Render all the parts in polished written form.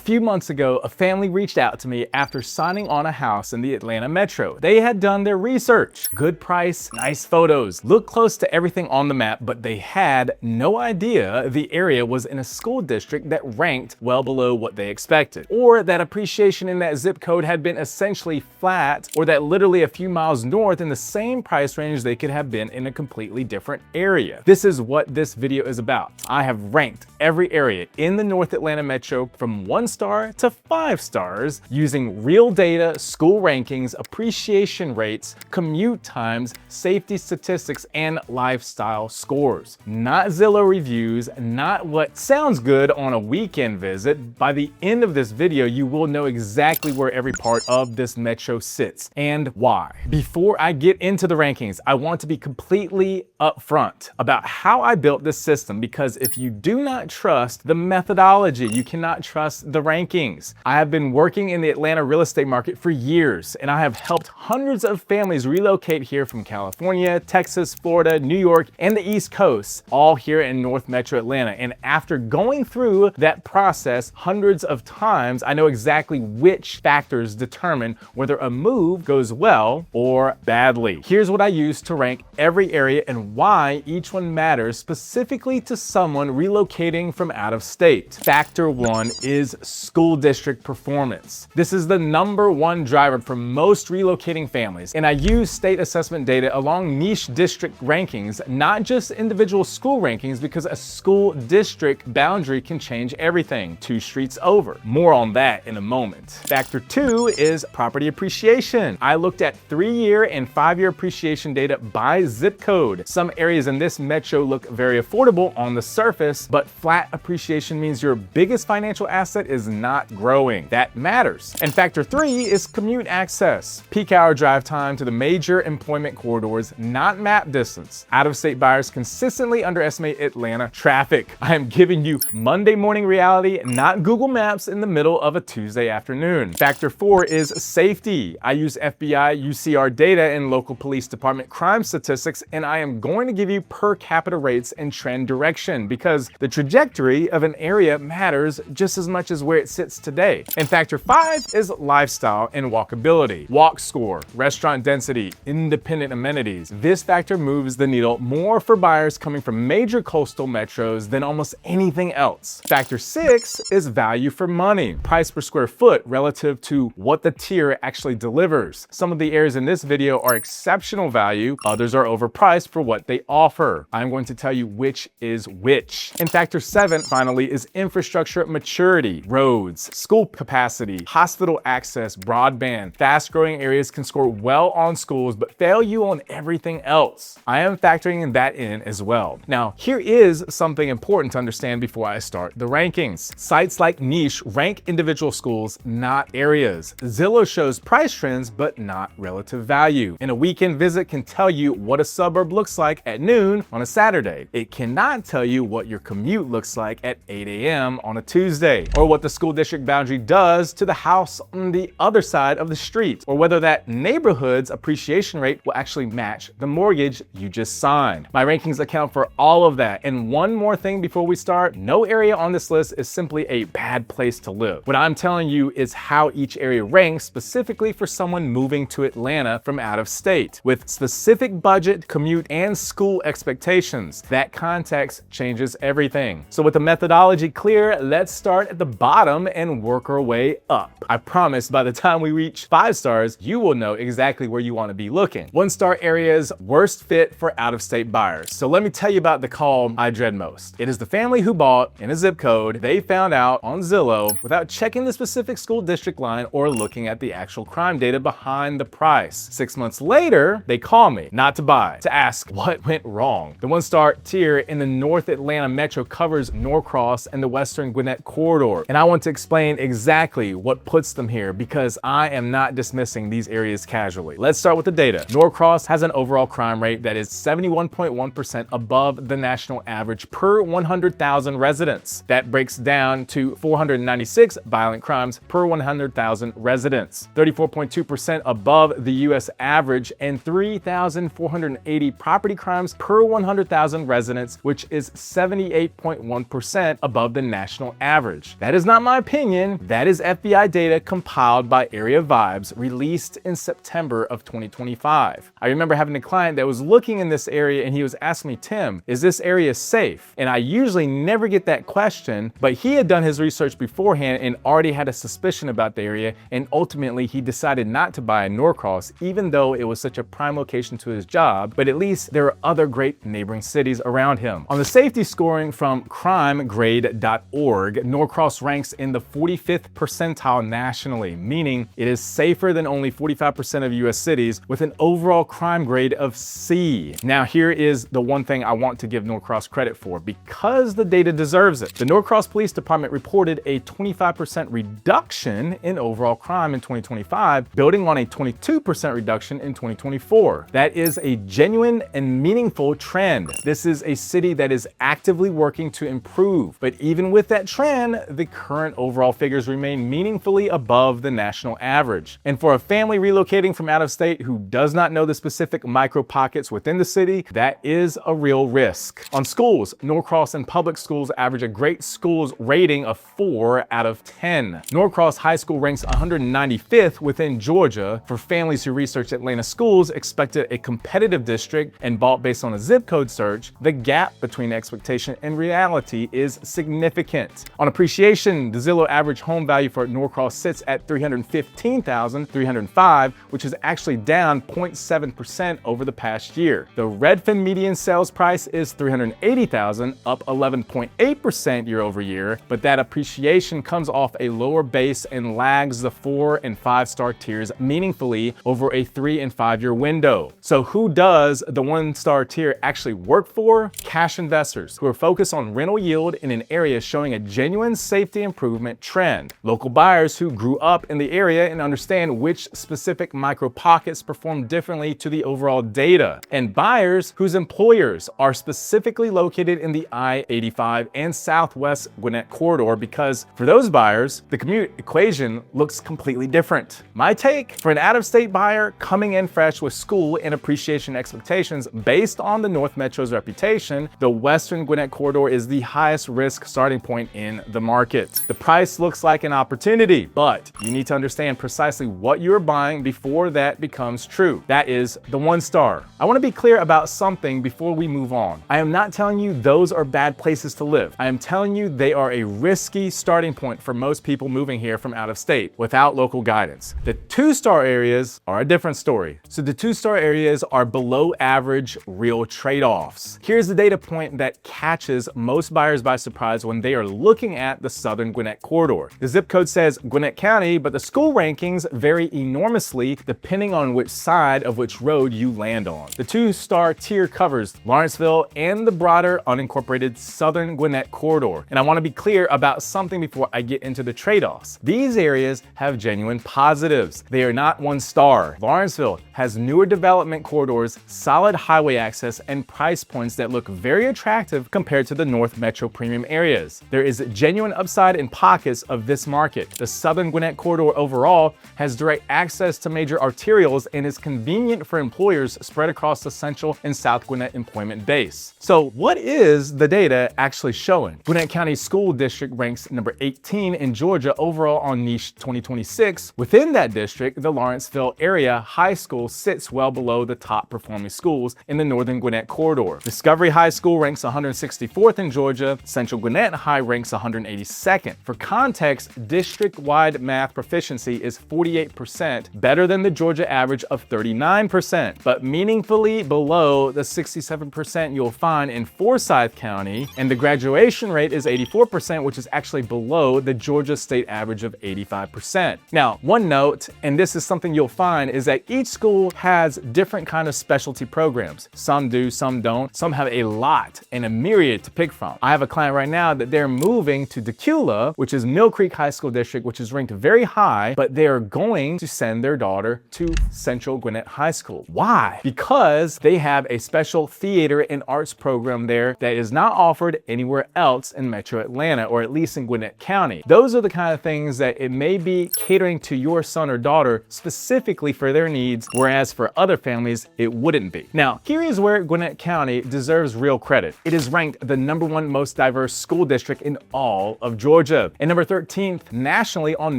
few months ago, a family reached out to me after signing on a house in the Atlanta metro. They had done their research. Good price, nice photos, looked close to everything on the map, but they had no idea the area was in a school district that ranked well below what they expected, or that appreciation in that zip code had been essentially flat, or that literally a few miles north in the same price range they could have been in a completely different area. This is what this video is about. I have ranked every area in the North Atlanta metro from 1 star to 5 stars using real data, school rankings, appreciation rates, commute times, safety statistics, and lifestyle scores. Not Zillow reviews, not what sounds good on a weekend visit. By the end of this video, you will know exactly where every part of this metro sits and why. Before I get into the rankings, I want to be completely upfront about how I built this system, because if you do not trust the methodology, you cannot trust the rankings. I have been working in the Atlanta real estate market for years, and I have helped hundreds of families relocate here from California, Texas, Florida, New York, and the East Coast, all here in North Metro Atlanta. And after going through that process hundreds of times, I know exactly which factors determine whether a move goes well or badly. Here's what I use to rank every area and why each one matters specifically to someone relocating from out of state. Factor 1 is school district performance. This is the #1 driver for most relocating families, and I use state assessment data along niche district rankings, not just individual school rankings, because a school district boundary can change everything 2 streets over. More on that in a moment. Factor 2 is property appreciation. I looked at 3-year and 5-year appreciation data by zip code. Some areas in this metro look very affordable on the surface, but flat appreciation means your biggest financial asset is not growing. That matters. And factor 3 is commute access. Peak hour drive time to the major employment corridors, not map distance. Out-of-state buyers consistently underestimate Atlanta traffic. I am giving you Monday morning reality, not Google Maps in the middle of a Tuesday afternoon. Factor 4 is safety. I use FBI, UCR data and local police department crime statistics, and I am going to give you per capita rates and trend direction, because the trajectory of an area matters just as much as where it sits today. And factor 5 is lifestyle and walkability. Walk score, restaurant density, independent amenities. This factor moves the needle more for buyers coming from major coastal metros than almost anything else. Factor 6 is value for money. Price per square foot relative to what the tier actually delivers. Some of the areas in this video are exceptional value, others are overpriced for what they offer. I'm going to tell you which is which. And factor 7, finally, is infrastructure maturity. Roads, school capacity, hospital access, broadband. Fast-growing areas can score well on schools, but fail you on everything else. I am factoring that in as well. Now, here is something important to understand before I start the rankings. Sites like Niche rank individual schools, not areas. Zillow shows price trends, but not relative value. And a weekend visit can tell you what a suburb looks like at noon on a Saturday. It cannot tell you what your commute looks like at 8 a.m. on a Tuesday, or what the school district boundary does to the house on the other side of the street, or whether that neighborhood's appreciation rate will actually match the mortgage you just signed. My rankings account for all of that. And one more thing before we start, no area on this list is simply a bad place to live. What I'm telling you is how each area ranks specifically for someone moving to Atlanta from out of state, with specific budget, commute, and school expectations. That context changes everything. So with the methodology clear, let's start at the bottom and work our way up. I promise by the time we reach 5 stars, you will know exactly where you want to be looking. 1-star areas, worst fit for out-of-state buyers. So let me tell you about the call I dread most. It is the family who bought in a zip code they found out on Zillow without checking the specific school district line or looking at the actual crime data behind the price. 6 months later, they call me, not to buy, to ask what went wrong. The 1-star tier in the North Atlanta metro covers Norcross and the Western Gwinnett corridor. And I want to explain exactly what puts them here, because I am not dismissing these areas casually. Let's start with the data. Norcross has an overall crime rate that is 71.1% above the national average per 100,000 residents. That breaks down to 496 violent crimes per 100,000 residents, 34.2% above the US average, and 3,480 property crimes per 100,000 residents, which is 78.1% 4.1% above the national average. That is not my opinion. That is FBI data compiled by Area Vibes, released in September of 2025. I remember having a client that was looking in this area and he was asking me, Tim, is this area safe? And I usually never get that question, but he had done his research beforehand and already had a suspicion about the area, and ultimately he decided not to buy in Norcross, even though it was such a prime location to his job, but at least there are other great neighboring cities around him. On the safety scoring from crimegrade.org, Norcross ranks in the 45th percentile nationally, meaning it is safer than only 45% of US cities, with an overall crime grade of C. Now here is the one thing I want to give Norcross credit for, because the data deserves it. The Norcross Police Department reported a 25% reduction in overall crime in 2025, building on a 22% reduction in 2024. That is a genuine and meaningful trend. This is a city that is actively working to improve, but even with that trend, the current overall figures remain meaningfully above the national average. And for a family relocating from out of state who does not know the specific micro pockets within the city, that is a real risk. On schools, Norcross and public schools average a great schools rating of 4 out of 10. Norcross High School ranks 195th within Georgia. For families who research Atlanta schools, expected a competitive district and bought based on a zip code search, the gap between expectation and reality is significant. On appreciation, the Zillow average home value for Norcross sits at $315,305, which is actually down 0.7% over the past year. The Redfin median sales price is $380,000, up 11.8% year over year, but that appreciation comes off a lower base and lags the 4 and 5 star tiers meaningfully over a 3 and 5 year window. So who does the 1-star tier actually work for? Cash investors who are focused on rental yield in an area showing a genuine safety improvement trend. Local buyers who grew up in the area and understand which specific micro pockets perform differently to the overall data. And buyers whose employers are specifically located in the I-85 and Southwest Gwinnett corridor, because for those buyers, the commute equation looks completely different. My take: for an out-of-state buyer coming in fresh with school and appreciation expectations based on the North Metro's reputation, the Western Gwinnett corridor is the highest risk starting point in the market. The price looks like an opportunity, but you need to understand precisely what you're buying before that becomes true. That is the 1-star. I want to be clear about something before we move on. I am not telling you those are bad places to live. I am telling you they are a risky starting point for most people moving here from out of state without local guidance. The 2-star areas are a different story. So the 2-star areas are below average real trade-offs. Here's the data point that catches most buyers by surprise when they are looking at the Southern Gwinnett corridor. The zip code says Gwinnett County, but the school rankings vary enormously depending on which side of which road you land on. The 2-star tier covers Lawrenceville and the broader unincorporated Southern Gwinnett corridor. And I want to be clear about something before I get into the trade-offs. These areas have genuine positives. They are not 1-star. Lawrenceville has newer development corridors, solid highway access, and price points that look very attractive compared to the North Metro premium areas. There is genuine upside in pockets of this market. The Southern Gwinnett corridor overall has direct access to major arterials and is convenient for employers spread across the Central and South Gwinnett employment base. So what is the data actually showing? Gwinnett County School District ranks number 18 in Georgia overall on Niche 2026. Within that district, the Lawrenceville area high school sits well below the top performing schools in the Northern Gwinnett corridor. Discovery High School ranks 164th in Georgia. Central Gwinnett High ranks 182nd. For context, district-wide math proficiency is 48%, better than the Georgia average of 39%, but meaningfully below the 67% you'll find in Forsyth County, and the graduation rate is 84%, which is actually below the Georgia state average of 85%. Now, one note, and this is something you'll find, is that each school has different kind of specialty programs. Some do, some don't. Some have a lot and a myriad to pick from. I have a client right now that they're moving to Decula, which is Mill Creek High School District, which is ranked very high, but they are going to send their daughter to Central Gwinnett High School. Why? Because they have a special theater and arts program there that is not offered anywhere else in Metro Atlanta, or at least in Gwinnett County. Those are the kind of things that it may be catering to your son or daughter specifically for their needs, whereas for other families, it wouldn't be. Now, here is where Gwinnett County deserves real credit. It is ranked the number #1 most diverse school district in all of Georgia, and number 13th nationally on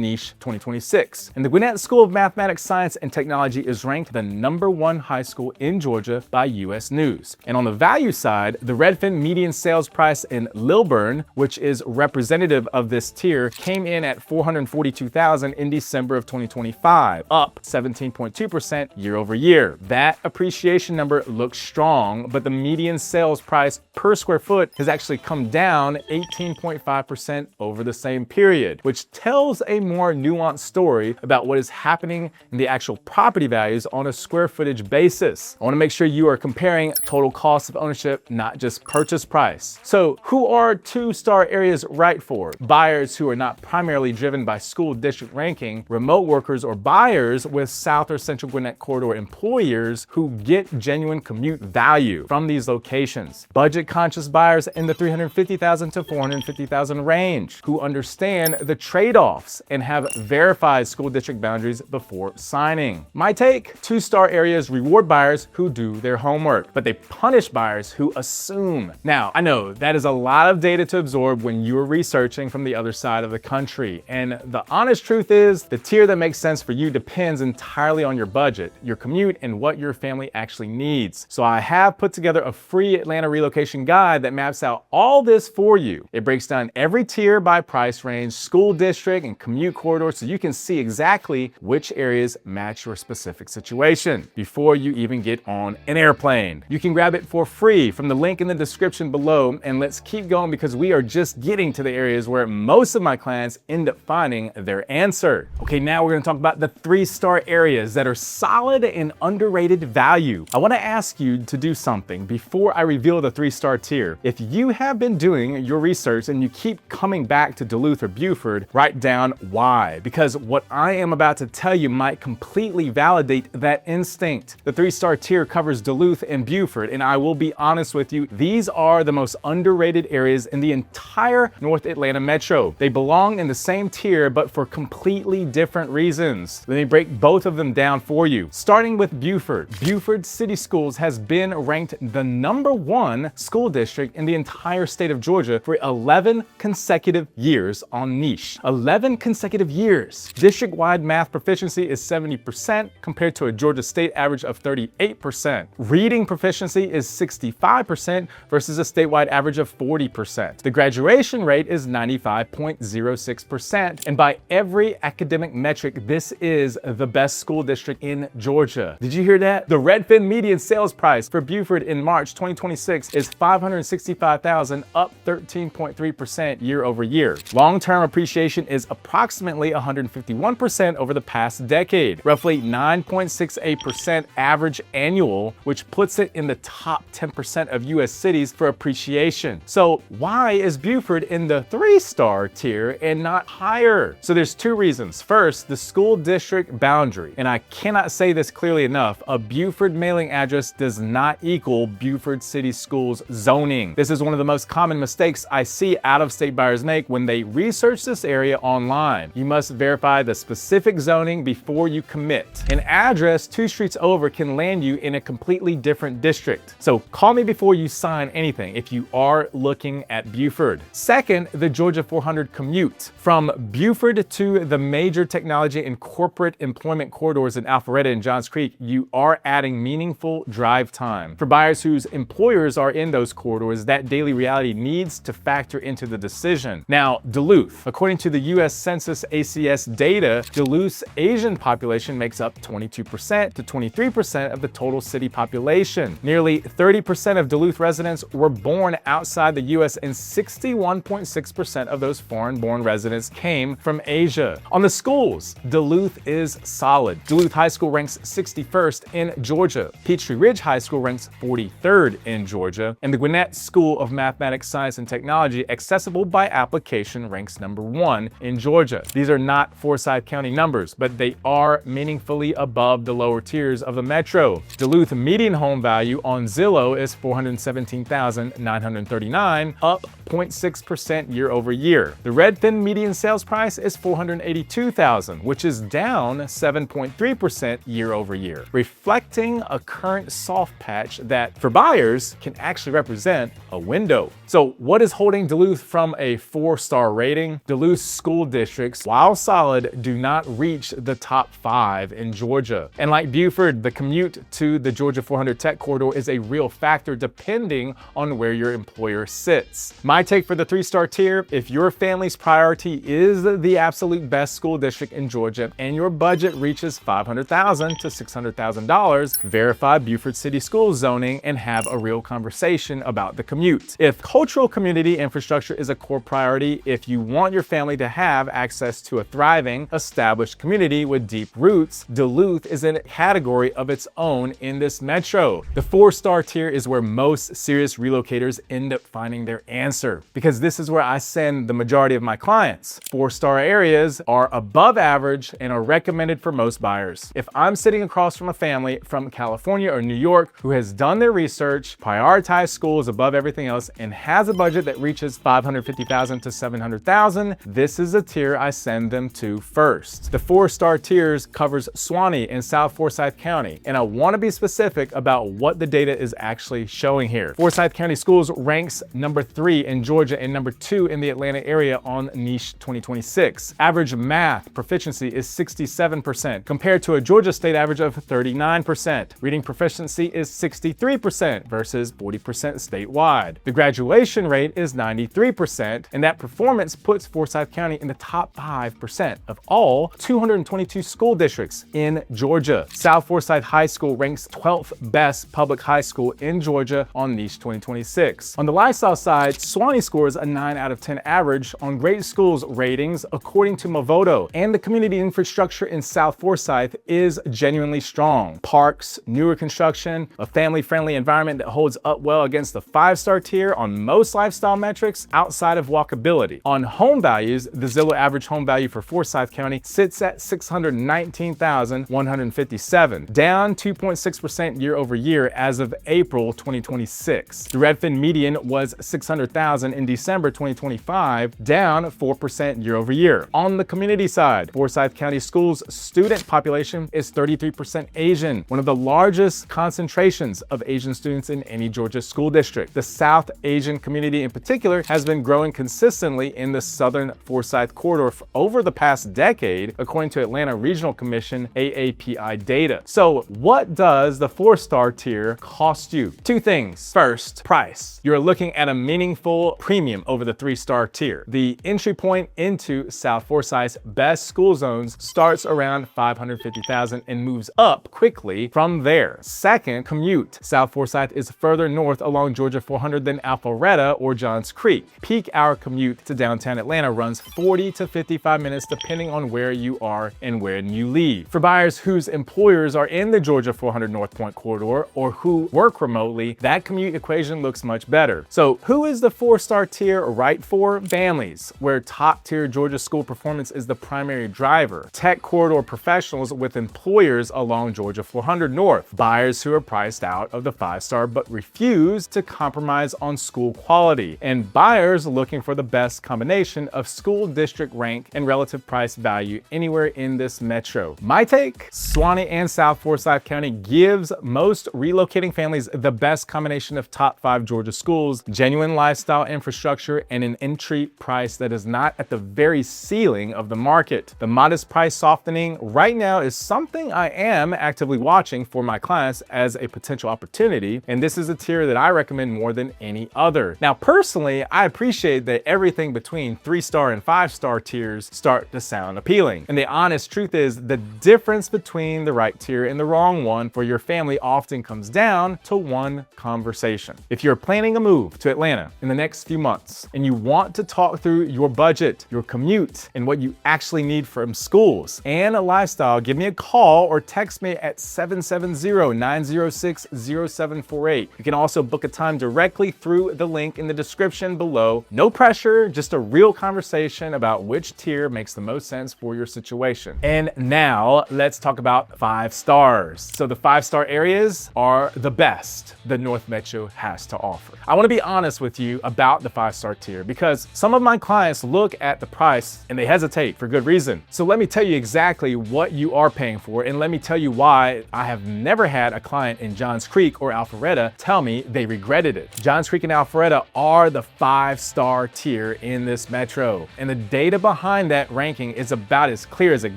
Niche 2026. And the Gwinnett School of Mathematics, Science, and Technology is ranked the #1 high school in Georgia by US News. And on the value side, the Redfin median sales price in Lilburn, which is representative of this tier, came in at $442,000 in December of 2025, up 17.2% year over year. That appreciation number looks strong, but the median sales price per square foot has actually come down 18.5% over the same period, which tells a more nuanced story about what is happening in the actual property values on a square footage basis. I want to make sure you are comparing total cost of ownership, not just purchase price. So who are two-star areas right for? Buyers who are not primarily driven by school district ranking, remote workers, or buyers with South or Central Gwinnett corridor employers who get genuine commute value from these locations. Budget-conscious buyers in the $350,000 to $450,000 range who understand the trade-offs and have verified school district boundaries before signing. My take, two-star areas reward buyers who do their homework, but they punish buyers who assume. Now, I know that is a lot of data to absorb when you're researching from the other side of the country, and the honest truth is the tier that makes sense for you depends entirely on your budget, your commute, and what your family actually needs. So I have put together a free Atlanta relocation guide that maps out all this for you. It breaks down every tier by price range, school district, and commute corridor so you can see exactly which areas match your specific situation before you even get on an airplane. You can grab it for free from the link in the description below, and let's keep going because we are just getting to the areas where most of my clients end up finding their answer. Okay, now we're going to talk about the 3-star areas that are solid and underrated value. I want to ask you to do something before I reveal the 3-star tier. If you have been doing your research and you keep coming back to Duluth or Buford, write down why, because what I am about to tell you might completely validate that instinct. The 3-star tier covers Duluth and Buford, and I will be honest with you, these are the most underrated areas in the entire North Atlanta metro. They belong in the same tier, but for completely different reasons. Let me break both of them down for you. Starting with Buford. Buford City Schools has been ranked the #1 school district in the entire state of Georgia for 11 consecutive years on Niche. 11 consecutive years. District-wide math proficiency is 70% compared to a Georgia state average of 38%. Reading proficiency is 65% versus a statewide average of 40%. The graduation rate is 95.06%, and by every academic metric, this is the best school district in Georgia. Did you hear that? The Redfin median sales price for Buford in March 2026 is $565,000, up 13.3% year over year. Long-term appreciation is approximately 151% over the past decade, roughly 9.68% average annual, which puts it in the top 10% of US cities for appreciation. So why is Buford in the 3-star tier and not higher? So there's two reasons. First, the school district boundary. And I cannot say this clearly enough, a Buford mailing address does not equal Buford City Schools zoning. This is one of the most common mistakes I see out-of-state buyers make when they research this area online. You must verify the specific zoning before you commit. An address 2 streets over can land you in a completely different district. So call me before you sign anything if you are looking at Buford. Second, the Georgia 400 commute. From Buford to the major technology and corporate employment corridors in Alpharetta and Johns Creek, you are adding meaningful drive time. For buyers whose employers are in those corridors, that daily reality needs to factor into the decision. Now, Duluth. According to the US Census ACS data, Duluth's Asian population makes up 22% to 23% of the total city population. Nearly 30% of Duluth residents were born outside the US, and 61.6% of those foreign-born residents came from Asia. On the schools, Duluth is solid. Duluth High School ranks 61st in Georgia. Peachtree Ridge High School ranks 43rd in Georgia. And the Gwinnett School of Mathematics, Science, and Technology, accessible by application, ranks #1 in Georgia. These are not Forsyth County numbers, but they are meaningfully above the lower tiers of the metro. Duluth median home value on Zillow is $417,939, up 0.6% year over year. The Redfin median sales price is $482,000, which is down 7.3% year over year, reflecting a current soft patch that, for buyers, can actually represent a win window. So what is holding Duluth from a 4-star rating? Duluth school districts, while solid, do not reach the top 5 in Georgia. And like Buford, the commute to the Georgia 400 Tech Corridor is a real factor depending on where your employer sits. My take for the 3-star tier: if your family's priority is the absolute best school district in Georgia and your budget reaches $500,000 to $600,000, verify Buford City Schools zoning and have a real conversation about the commute. If cultural community infrastructure is a core priority, if you want your family to have access to a thriving, established community with deep roots, Duluth is in a category of its own in this metro. The 4-star tier is where most serious relocators end up finding their answer, because this is where I send the majority of my clients. 4-star areas are above average and are recommended for most buyers. If I'm sitting across from a family from California or New York who has done their research, prioritized schools above everything else, and has a budget that reaches $550,000 to $700,000, this is a tier I send them to first. The 4-star tiers covers Suwannee and South Forsyth County, and I want to be specific about what the data is actually showing here. Forsyth County Schools ranks number 3 in Georgia and number 2 in the Atlanta area on Niche 2026. Average math proficiency is 67% compared to a Georgia state average of 39%. Reading proficiency is 63% versus 40% statewide. The graduation rate is 93%, and that performance puts Forsyth County in the top 5% of all 222 school districts in Georgia. South Forsyth High School ranks 12th best public high school in Georgia on Niche 2026. On the lifestyle side, Suwannee scores a 9 out of 10 average on great schools ratings according to Movoto, and the community infrastructure in South Forsyth is genuinely strong. Parks, newer construction, a family-friendly environment that holds up well against the 5-star tier on most lifestyle metrics outside of walkability. On home values, the Zillow average home value for Forsyth County sits at $619,157, down 2.6% year over year as of April 2026. The Redfin median was $600,000 in December 2025, down 4% year over year. On the community side, Forsyth County Schools student population is 33% Asian, one of the largest concentrations of Asian students in any Georgia school district. The South Asian community in particular has been growing consistently in the Southern Forsyth corridor for over the past decade, according to Atlanta Regional Commission AAPI data. So what does the 4-star tier cost you? 2 things. First, price. You're looking at a meaningful premium over the 3-star tier. The entry point into South Forsyth's best school zones starts around $550,000 and moves up quickly from there. Second, commute. South Forsyth is further north along Georgia 400 than Alpharetta or Johns Creek. Peak hour commute to downtown Atlanta runs 40 to 55 minutes depending on where you are and when you leave. For buyers whose employers are in the Georgia 400 North Point corridor or who work remotely, that commute equation looks much better. So who is the 4-star tier right for? Families, where top-tier Georgia school performance is the primary driver. Tech corridor professionals with employers along Georgia 400 North. Buyers who are priced out of the 5-star but refuse to compromise on school quality. And buyers looking for the best combination of school district rank and relative price value anywhere in this metro. My take? Suwannee and South Forsyth County gives most relocating families the best combination of top 5 Georgia schools, genuine lifestyle infrastructure, and an entry price that is not at the very ceiling of the market. The modest price softening right now is something I am actively watching for my clients as a potential opportunity, and this is a tier that I recommend more than any other. Now, personally, I appreciate that everything between 3-star and 5-star tiers start to sound appealing. And the honest truth is the difference between the right tier and the wrong one for your family often comes down to one conversation. If you're planning a move to Atlanta in the next few months and you want to talk through your budget, your commute, and what you actually need from schools and a lifestyle, give me a call or text me at 770-906-0748. You can also book a time directly through the link in the description below. No pressure, just a real conversation about which tier makes the most sense for your situation. And now let's talk about 5 stars. So the 5-star areas are the best the North Metro has to offer. I want to be honest with you about the 5-star tier because some of my clients look at the price and they hesitate for good reason. So let me tell you exactly what you are paying for, and let me tell you why I have never had a client in Johns Creek or Alpharetta tell me they regretted it. Johns Johns Creek and Alpharetta are the 5-star tier in this metro, and the data behind that ranking is about as clear as it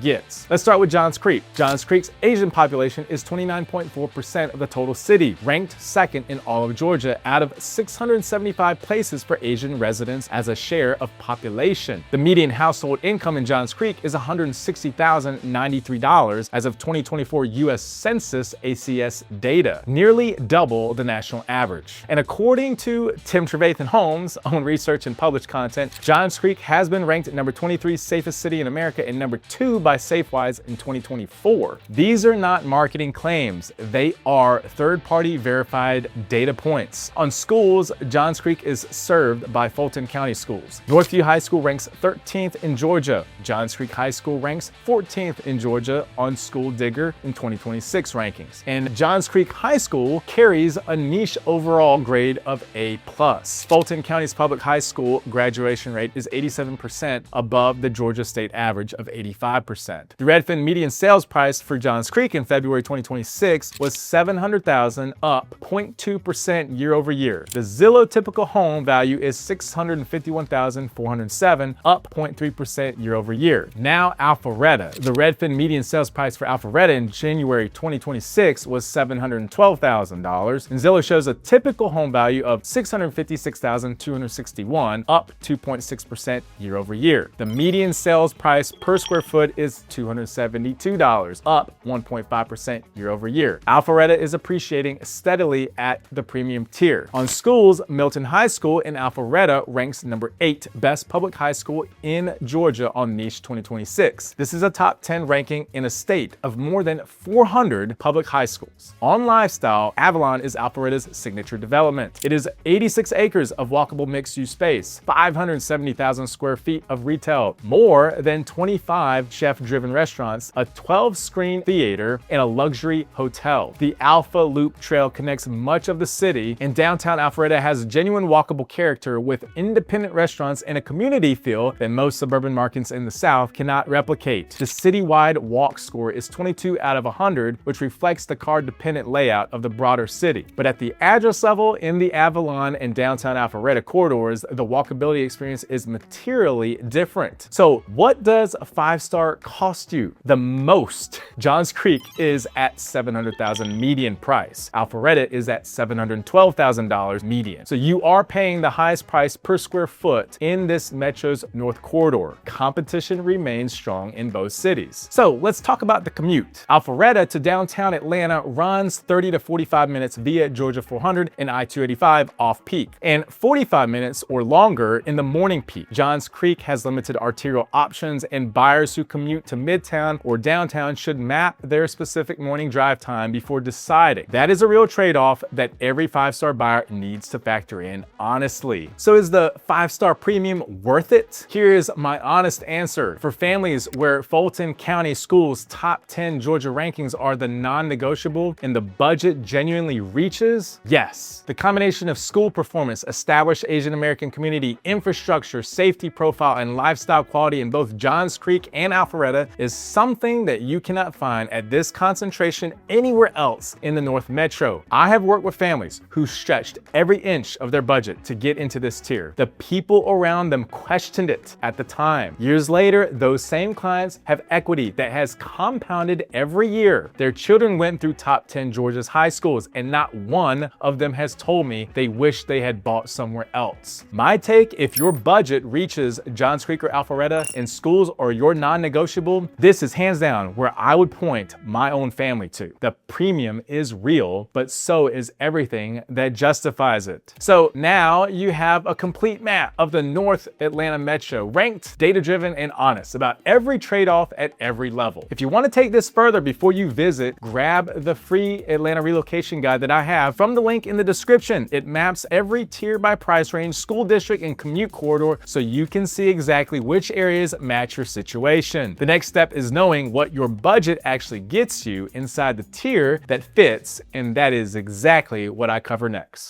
gets. Let's start with Johns Creek. Johns Creek's Asian population is 29.4% of the total city, ranked second in all of Georgia out of 675 places for Asian residents as a share of population. The median household income in Johns Creek is $160,093 as of 2024 U.S. Census ACS data, nearly double the national average. And according to Tim Trevathan Homes' own research and published content, Johns Creek has been ranked number 23 safest city in America and number 2 by SafeWise in 2024. These are not marketing claims. They are third-party verified data points. On schools, Johns Creek is served by Fulton County Schools. Northview High School ranks 13th in Georgia. Johns Creek High School ranks 14th in Georgia on School Digger in 2026 rankings. And Johns Creek High School carries a niche overall grade of A+. Fulton County's public high school graduation rate is 87% above the Georgia state average of 85%. The Redfin median sales price for Johns Creek in February 2026 was $700,000, up 0.2% year over year. The Zillow typical home value is $651,407, up 0.3% year over year. Now Alpharetta. The Redfin median sales price for Alpharetta in January 2026 was $712,000, and Zillow shows a typical home value of $656,261, up 2.6% year over year. The median sales price per square foot is $272, up 1.5% year over year. Alpharetta is appreciating steadily at the premium tier. On schools, Milton High School in Alpharetta ranks number 8 best public high school in Georgia on Niche 2026. This is a top 10 ranking in a state of more than 400 public high schools. On lifestyle, Avalon is Alpharetta's signature development. It is 86 acres of walkable mixed-use space, 570,000 square feet of retail, more than 25 chef-driven restaurants, a 12-screen theater, and a luxury hotel. The Alpha Loop Trail connects much of the city, and downtown Alpharetta has genuine walkable character with independent restaurants and a community feel that most suburban markets in the South cannot replicate. The citywide walk score is 22 out of 100, which reflects the car-dependent layout of the broader city. But at the address level in the Avalon and downtown Alpharetta corridors, the walkability experience is materially different. So what does a 5-star cost you? The most. Johns Creek is at $700,000 median price. Alpharetta is at $712,000 median. So you are paying the highest price per square foot in this metro's north corridor. Competition remains strong in both cities. So let's talk about the commute. Alpharetta to downtown Atlanta runs 30 to 45 minutes via Georgia 400 and I-285 off-peak, and 45 minutes or longer in the morning peak. Johns Creek has limited arterial options, and buyers who commute to Midtown or downtown should map their specific morning drive time before deciding. That is a real trade-off that every 5-star buyer needs to factor in honestly. So is the 5-star premium worth it? Here's my honest answer. For families where Fulton County Schools' top 10 Georgia rankings are the non-negotiable and the budget genuinely reaches, yes. The combination of school performance, established Asian American community, infrastructure, safety profile, and lifestyle quality in both Johns Creek and Alpharetta is something that you cannot find at this concentration anywhere else in the North Metro. I have worked with families who stretched every inch of their budget to get into this tier. The people around them questioned it at the time. Years later, those same clients have equity that has compounded every year. Their children went through top 10 Georgia's high schools, and not one of them has told me they wish they had bought somewhere else. My take, if your budget reaches Johns Creek or Alpharetta and schools are your non-negotiable, this is hands down where I would point my own family to. The premium is real, but so is everything that justifies it. So now you have a complete map of the North Atlanta Metro, ranked, data-driven, and honest about every trade-off at every level. If you want to take this further before you visit, grab the free Atlanta relocation guide that I have from the link in the description. It maps every tier by price range, school district, and commute corridor so you can see exactly which areas match your situation. The next step is knowing what your budget actually gets you inside the tier that fits, and that is exactly what I cover next.